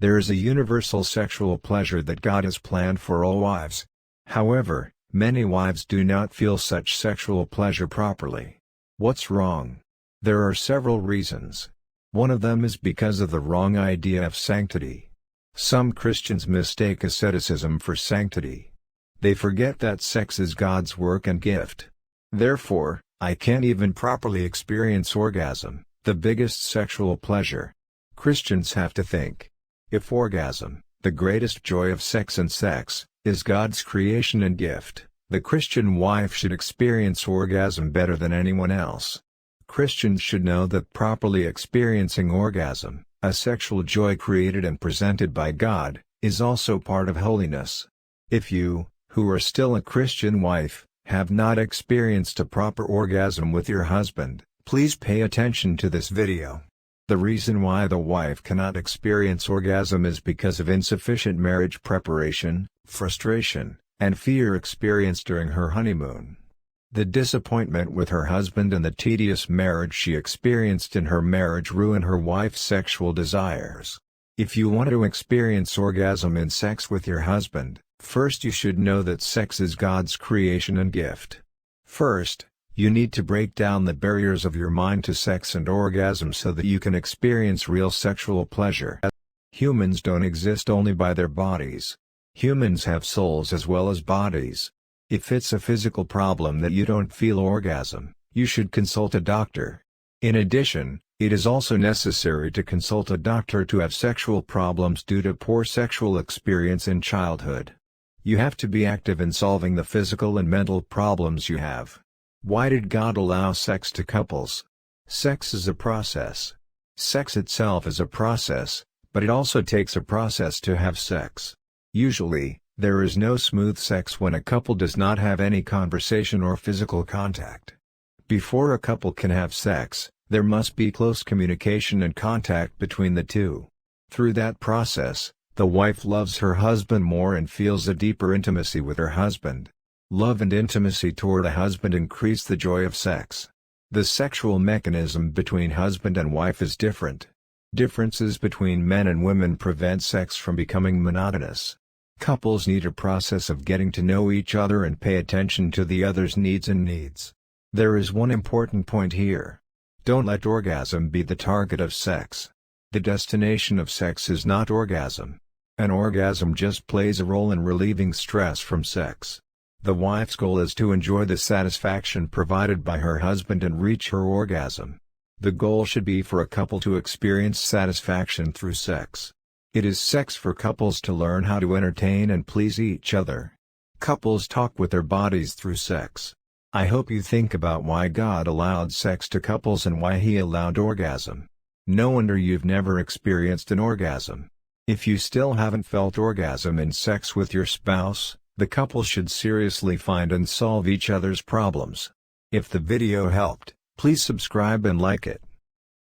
There is a universal sexual pleasure that God has planned for all wives. However, many wives do not feel such sexual pleasure properly. What's wrong? There are several reasons. One of them is because of the wrong idea of sanctity. Some Christians mistake asceticism for sanctity. They forget that sex is God's work and gift. Therefore, I can't even properly experience orgasm, the biggest sexual pleasure. Christians have to think. If orgasm, the greatest joy of sex and sex, is God's creation and gift, the Christian wife should experience orgasm better than anyone else. Christians should know that properly experiencing orgasm, a sexual joy created and presented by God, is also part of holiness. If you, who are still a Christian wife, have not experienced a proper orgasm with your husband, please pay attention to this video. The reason why the wife cannot experience orgasm is because of insufficient marriage preparation, frustration, and fear experienced during her honeymoon. The disappointment with her husband and the tedious marriage she experienced in her marriage ruin her wife's sexual desires. If you want to experience orgasm in sex with your husband, first you should know that sex is God's creation and gift. First, you need to break down the barriers of your mind to sex and orgasm so that you can experience real sexual pleasure. Humans don't exist only by their bodies. Humans have souls as well as bodies. If it's a physical problem that you don't feel orgasm, you should consult a doctor. In addition, it is also necessary to consult a doctor to have sexual problems due to poor sexual experience in childhood. You have to be active in solving the physical and mental problems you have. Why did God allow sex to couples? Sex is a process. Sex itself is a process, but it also takes a process to have sex. Usually, there is no smooth sex when a couple does not have any conversation or physical contact. Before a couple can have sex, there must be close communication and contact between the two. Through that process, the wife loves her husband more and feels a deeper intimacy with her husband. Love and intimacy toward a husband increase the joy of sex. The sexual mechanism between husband and wife is different. Differences between men and women prevent sex from becoming monotonous. Couples need a process of getting to know each other and pay attention to the other's needs and needs. There is one important point here. Don't let orgasm be the target of sex. The destination of sex is not orgasm. An orgasm just plays a role in relieving stress from sex. The wife's goal is to enjoy the satisfaction provided by her husband and reach her orgasm. The goal should be for a couple to experience satisfaction through sex. It is sex for couples to learn how to entertain and please each other. Couples talk with their bodies through sex. I hope you think about why God allowed sex to couples and why He allowed orgasm. No wonder you've never experienced an orgasm. If you still haven't felt orgasm in sex with your spouse, the couple should seriously find and solve each other's problems. If the video helped, please subscribe and like it.